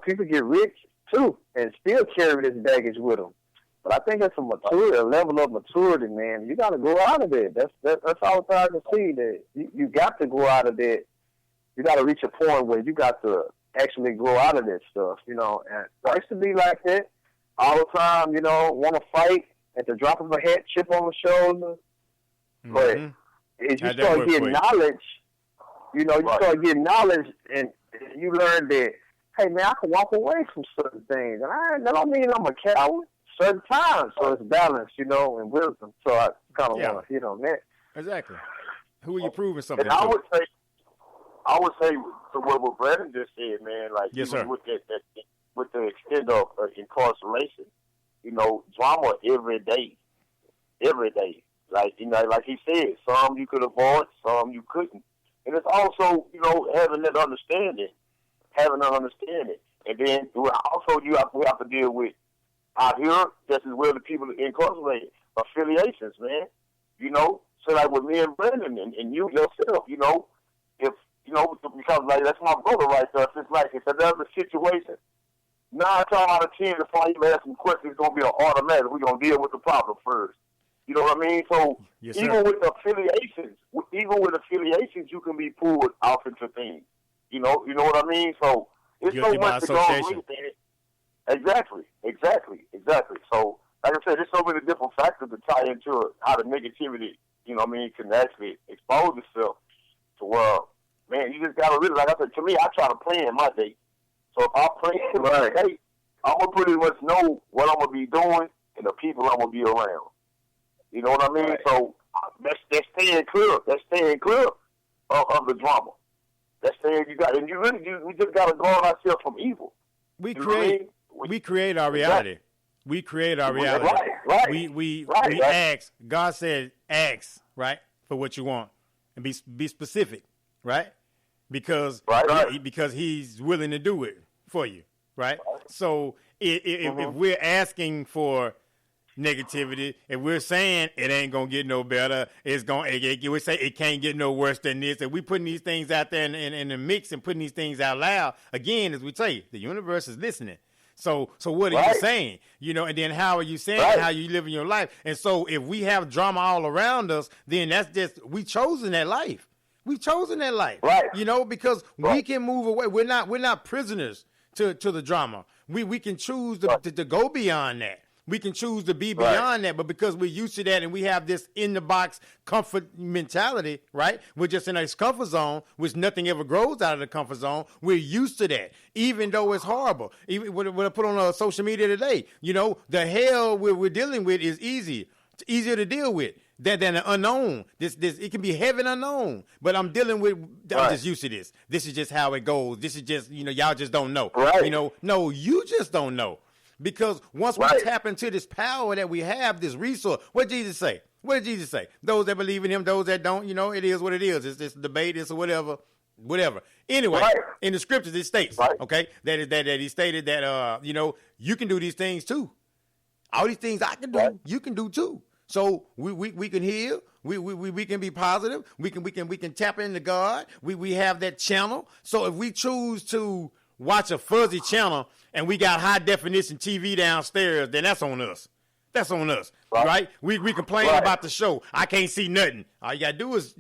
people get rich too and still carry this baggage with them. But I think it's a level of maturity, man. You got to grow out of it. That's all I can see. That you got to grow out of it. You got to reach a point where you got to actually grow out of that stuff, And I used to be like that all the time, want to fight at the drop of a hat, chip on the shoulder. Mm-hmm. But as you start getting knowledge, start getting knowledge, and you learn that, hey, man, I can walk away from certain things. And that don't mean I'm a coward. Certain times, so it's balance, and wisdom. So I kind of want to hit on that. Exactly. Who are you proving something and to? I would say to what Brandon just said, man. Like, yes, sir. With the extent of incarceration, drama every day. Like like he said, some you could avoid, some you couldn't, and it's also having that understanding, and then also we have to deal with. Out here, just as well the people incarcerated, affiliations, man. So like with me and Brandon and you yourself, if because like that's my brother right there. It's another situation. 9 times out of 10, if I even ask some questions, it's gonna be an automatic. We're gonna deal with the problem first. You know what I mean? So yes, even with affiliations, you can be pulled off into things. You know what I mean? So it's so much to go with it. Exactly. So, like I said, there's so many different factors to tie into how the negativity, can actually expose itself to where, man, you just got to really, like I said, to me, I try to plan my day. So if I plan my day, I'm going to pretty much know what I'm going to be doing and the people I'm going to be around. You know what I mean? Right. So that's staying clear. That's staying clear of the drama. That's staying, we just got to guard ourselves from evil. We create our reality. We create our reality. Right. We ask. God said, ask, right, for what you want, and be specific, right? Because He's willing to do it for you, right? So if we're asking for negativity, if we're saying it ain't gonna get no better, we say it can't get no worse than this, and we putting these things out there in the mix and putting these things out loud. Again, as we tell you, the universe is listening. So what are you saying? And then how are you saying how you living your life? And so if we have drama all around us, then that's just, we chosen that life. We've chosen that life. Right. Because we can move away. We're not prisoners to the drama. We can choose to go beyond that. We can choose to be beyond that, but because we're used to that and we have this in-the-box comfort mentality, right? We're just in a comfort zone, which nothing ever grows out of the comfort zone. We're used to that, even though it's horrible. Even what I put on social media today, the hell we're dealing with is easier to deal with than the unknown. This it can be heaven unknown, but I'm dealing with. I'm just used to this. This is just how it goes. This is just y'all just don't know. Right. No, you just don't know. Because once we tap into this power that we have, this resource, what did Jesus say? Those that believe in him, those that don't, it is what it is. It's this debate, it's whatever. Anyway, in the scriptures it states, okay, that he stated that, you can do these things too. All these things I can do, you can do too. So we can heal. We can be positive. We can tap into God. We have that channel. So if we choose to watch a fuzzy channel and we got high definition TV downstairs, then that's on us. Right? We complain about the show. I can't see nothing. All you got to do is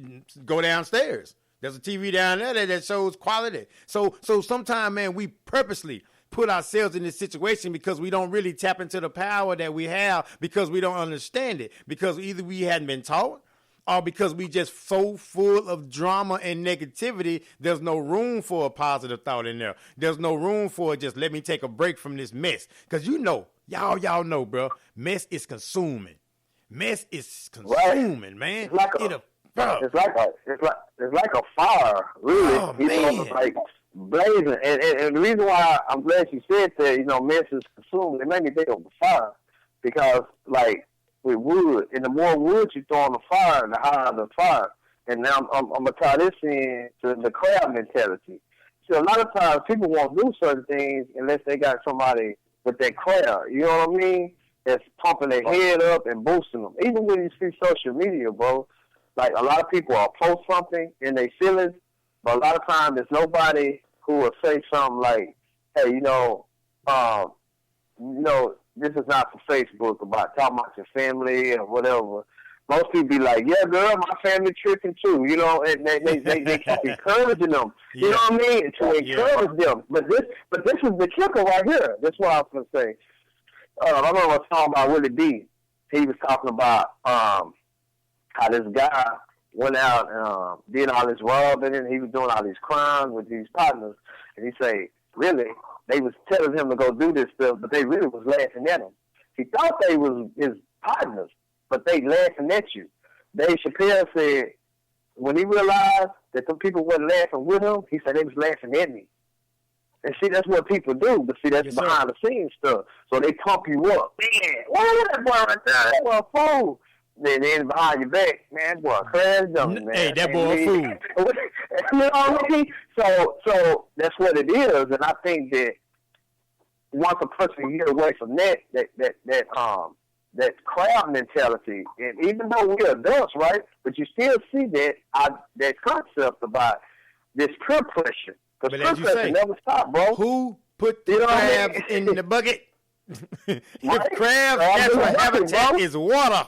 go downstairs. There's a TV down there that shows quality. So sometimes, man, we purposely put ourselves in this situation because we don't really tap into the power that we have because we don't understand it. Because either we hadn't been taught or because we just so full of drama and negativity, there's no room for a positive thought in there. There's no room for just let me take a break from this mess. Because y'all know, bro, mess is consuming. Man. It's like a fire, really. Oh, man. Like blazing. And the reason why I'm glad you said that, mess is consuming, it made me think of the fire. Because, like, with wood, and the more wood you throw on the fire, the higher the fire. And now I'm going to tie this in to the crowd mentality. So a lot of times people won't do certain things unless they got somebody with that crowd. You know what I mean? That's pumping their head up and boosting them. Even when you see social media, bro, like a lot of people will post something in their feelings, but a lot of times there's nobody who will say something like, hey, this is not for Facebook about talking about your family or whatever. Most people be like, yeah, girl, my family tripping too, and they keep encouraging them. Yeah. You know what I mean? To encourage them. But this is the kicker right here. That's what I was going to say. I remember I was talking about Willie D. He was talking about how this guy went out and did all this robbing and he was doing all these crimes with these partners. And he say, really, they was telling him to go do this stuff, but they really was laughing at him. He thought they was his partners, but they laughing at you. Dave Chappelle said when he realized that some people wasn't laughing with him, he said they was laughing at me. And see, that's what people do. But see, that's behind the scenes stuff. So they pump you up. Man, what that boy right there? That boy a fool. Then behind your back, man, that boy a crash dummy, man. Hey, that boy a fool. You know what I mean? So that's what it is. And I think that once a person get away from that crowd mentality, and even though we're adults, right? But you still see that concept about this peer pressure. But as you say, never stop, bro. Who put the crabs in the bucket? If crabs' natural habitat is water,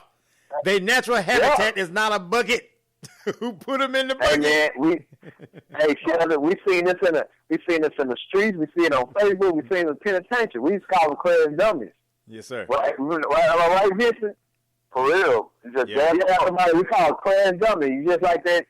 their natural habitat is not a bucket. Who put them in the bucket? Hey man, Shelton, we seen this in the streets. We see it on Facebook. We see it in the penitentiary. We used to call them crab dummies. Yes, sir. Right, Vincent? For real. Somebody we call it crab dummy. You just like that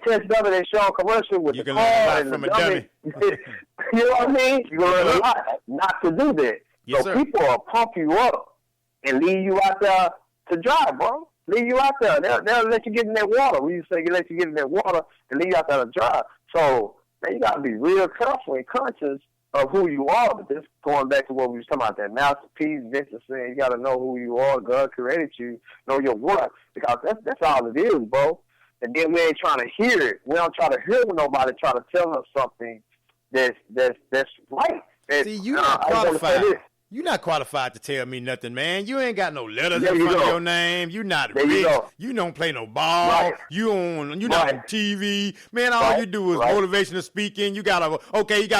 test dummy they show on commercial with the car and the dummy. You know what I mean? You're going to learn a lot not to do that. Yes, so sir. people will pump you up and leave you out there to dry, bro. Leave you out there. They'll let you get in that water. When you say you let you get in that water and leave you out there to dry. So, man, you got to be real careful and conscious of who you are. But this going back to what we was talking about, that masterpiece, Vincent saying you got to know who you are. God created you. Know your worth. Because that's all it is, bro. And then we ain't trying to hear it. We don't try to hear nobody try to tell us something that's right. See, you're not qualified. You're not qualified to tell me nothing, man. You ain't got no letters in front of your name. You not rich. You don't play no ball. Right. You're not on TV. Man, all you do is motivational speaking. You got a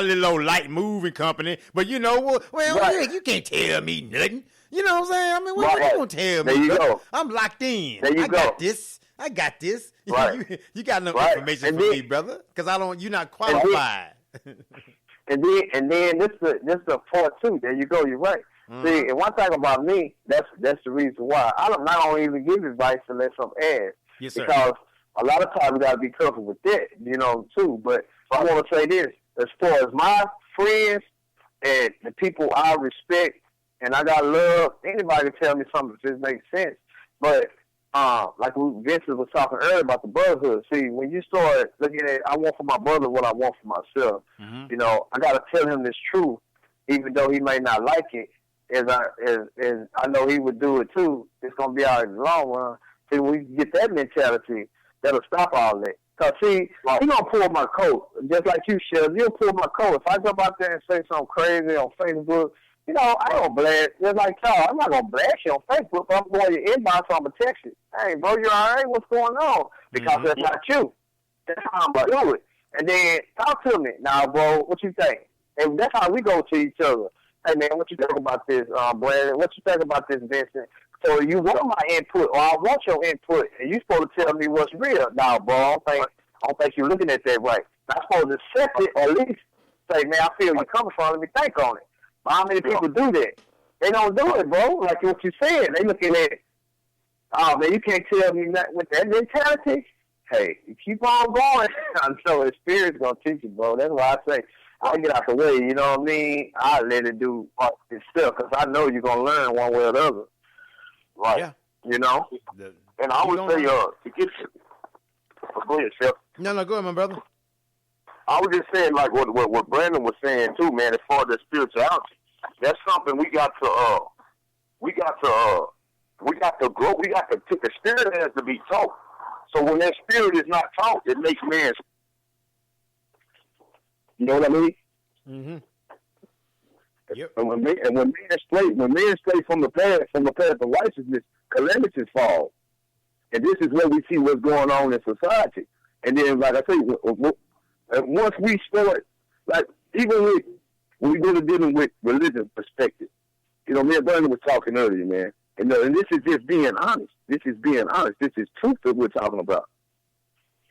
little old light moving company. But you know what? Well, you can't tell me nothing. You know what I'm saying? I mean, what you gonna tell me? There you go. I'm locked in. There you go. I got this. Right. you got no information for me, brother. Because you're not qualified. And then this is a part two. There you go. You're right. Mm-hmm. See, and one thing about me, that's the reason why I don't even give advice unless I'm asked. Yes, sir. Because a lot of times we gotta be careful with that, too. But I want to say this: as far as my friends and the people I respect, and I gotta love anybody to tell me something if this makes sense. But like Vincent was talking earlier about the brotherhood. See, when you start looking at, I want for my brother what I want for myself. Mm-hmm. I got to tell him this truth, even though he may not like it. As I know he would do it too. It's gonna be out in the long run. See, when we get that mentality, that'll stop all that. Cause see, he gonna pull my coat just like you, Shelton. You'll pull my coat if I jump out there and say something crazy on Facebook. I don't blast. Just like y'all, I'm not going to blast you on Facebook, but I'm going to your inbox, so I'm going to text you. Hey, bro, you all right? What's going on? Because that's not you. That's how I'm going to do it. And then talk to me. Now, bro, what you think? And that's how we go to each other. Hey, man, what you think about this, Brandon? What you think about this, Vincent? So you want my input, or I want your input, and you're supposed to tell me what's real. Now, bro, I don't think you're looking at that right. I'm supposed to accept it, or at least say, man, I feel you coming from. Let me think on it. How many people do that? They don't do it, bro. Like what you said, they looking at, oh man, you can't tell me nothing with that mentality. Hey, you keep on going. I'm sure experience gonna teach you, bro. That's why I say I get out the way. You know what I mean? I let it do itself because I know you're gonna learn one way or the other. Right? Yeah. And I would say, to get go ahead, Chef. No, go ahead, my brother. I was just saying, like what Brandon was saying too, man. As far as the spirituality, that's something we got to grow. We got to. The spirit has to be taught. So when that spirit is not taught, it makes man. You know what I mean? Mm-hmm. Yep. And when men stray from the path of righteousness, calamities fall. And this is where we see what's going on in society. And then, like I say, once we start, like even with we really dealing with religion perspective. You know, me and Bernie was talking earlier, man. And this is just being honest. This is being honest. This is truth that we're talking about.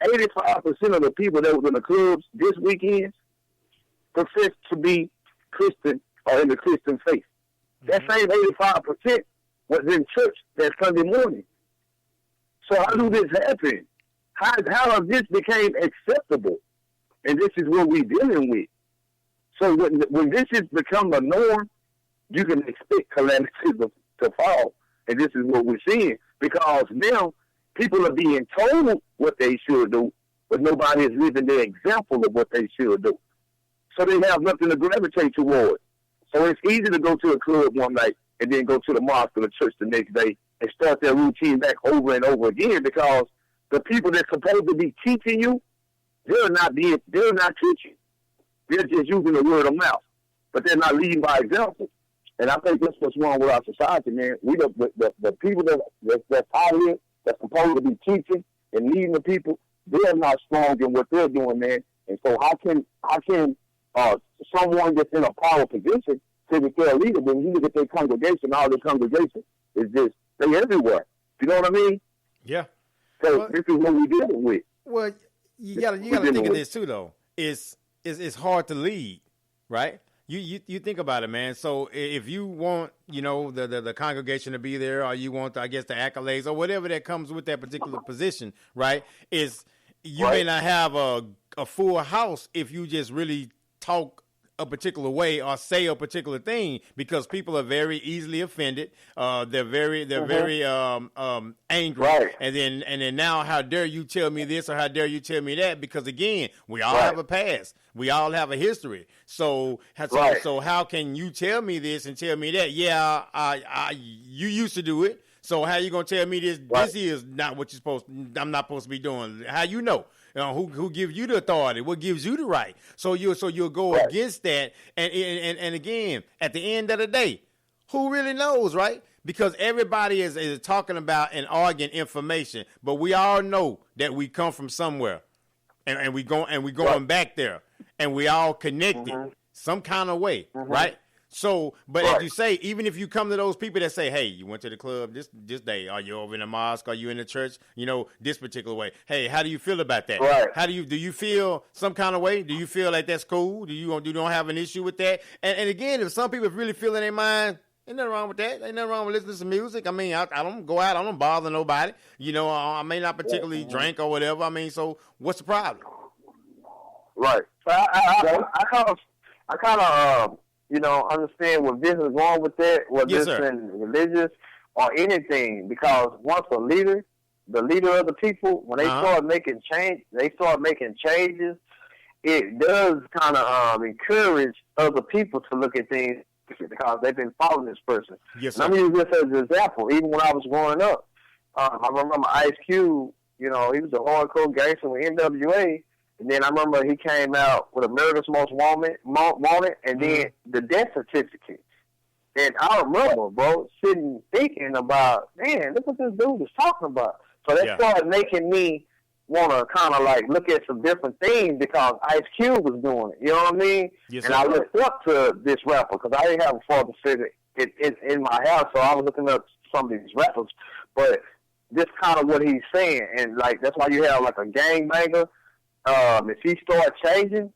85% of the people that was in the clubs this weekend profess to be Christian or in the Christian faith. That same 85% was in church that Sunday morning. So how do this happen? How has this became acceptable? And this is what we're dealing with. So when this has become a norm, you can expect calamities to fall. And this is what we're seeing. Because now people are being told what they should do, but nobody is living their example of what they should do. So they have nothing to gravitate toward. So it's easy to go to a club one night and then go to the mosque or the church the next day and start their routine back over and over again, because the people that's supposed to be teaching you, they're not teaching. They're just using the word of mouth, but they're not leading by example. And I think that's what's wrong with our society, man. We the people that's out here that's supposed to be teaching and leading the people, they're not strong in what they're doing, man. And so how can someone that's in a power position say that they're a leader when you look at their congregation, all their congregation is just, they everywhere. You know what I mean? Yeah. So this is what we're dealing with. Well, you gotta think of this too, though. It's hard to lead, right? You think about it, man. So if you want, the congregation to be there, or you want, the accolades or whatever that comes with that particular position, right? May not have a full house if you just really talk a particular way or say a particular thing, because people are very easily offended. They're very angry. Right. And then now, how dare you tell me this or how dare you tell me that? Because again, we all have a past. We all have a history. So how can you tell me this and tell me that? Yeah, you used to do it. So how you gonna tell me this? Right. This is not what I'm not supposed to be doing. How you know? Who gives you the authority? What gives you the right? So you'll go against that. And again, at the end of the day, who really knows, right? Because everybody is talking about and arguing information, but we all know that we come from somewhere, and we going back there, and we all connected some kind of way, right? So, but as you say, even if you come to those people that say, hey, you went to the club this day, are you over in the mosque, are you in the church, this particular way? Hey, how do you feel about that? Right. How do you feel some kind of way? Do you feel like that's cool? Do you don't have an issue with that? And again, if some people really feel in their mind, ain't nothing wrong with that. Ain't nothing wrong with listening to some music. I mean, I don't go out, I don't bother nobody. I may not particularly drink or whatever. I mean, so what's the problem? Right. So I kind of understand what Vincent is wrong with that, whether it's in religious or anything, because once the leader of the people, when they start making changes, it does kind of encourage other people to look at things because they've been following this person. Yes, sir. And I'm using this as an example. Even when I was growing up, I remember Ice Cube, he was a hardcore gangster with NWA. And then I remember he came out with America's Most Wanted, and then the death certificate. And I remember, bro, sitting thinking about, man, look what this dude was talking about. So that started making me want to kind of like look at some different things because Ice Cube was doing it. You know what I mean? Yes, and I looked up to this rapper because I didn't have a father figure in my house, so I was looking up some of these rappers. But this kind of what he's saying, and like that's why you have like a gangbanger. If he starts changing,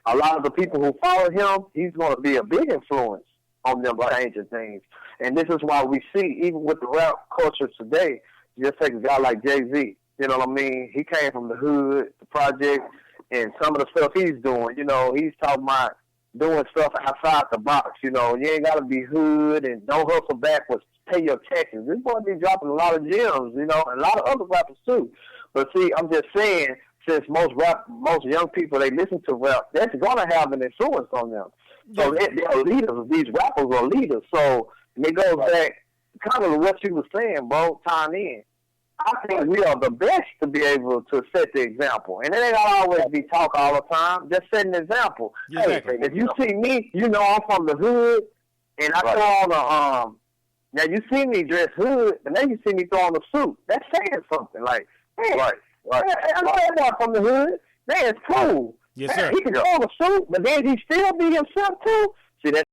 a lot of the people who follow him, he's going to be a big influence on them changing things. And this is why we see, even with the rap culture today, just take a guy like Jay-Z. You know what I mean? He came from the hood, the project, and some of the stuff he's doing, he's talking about doing stuff outside the box. You ain't got to be hood and don't hustle backwards. Pay your taxes. This boy be dropping a lot of gems, and a lot of other rappers too. But see, I'm just saying, since most young people, they listen to rap, that's going to have an influence on them. So they're leaders. These rappers are leaders. So it goes back kind of what you were saying, bro, tying in. I think we are the best to be able to set the example. And it ain't got to always be talk all the time. Just set an example. Exactly. Hey, if you see me, I'm from the hood, and I throw on now you see me dress hood, and then you see me throw on the suit. That's saying something. Like, hey, I know that boy from the hood. Man, it's cool. Yes, sir. He can call a suit, but then he still be himself too. See, that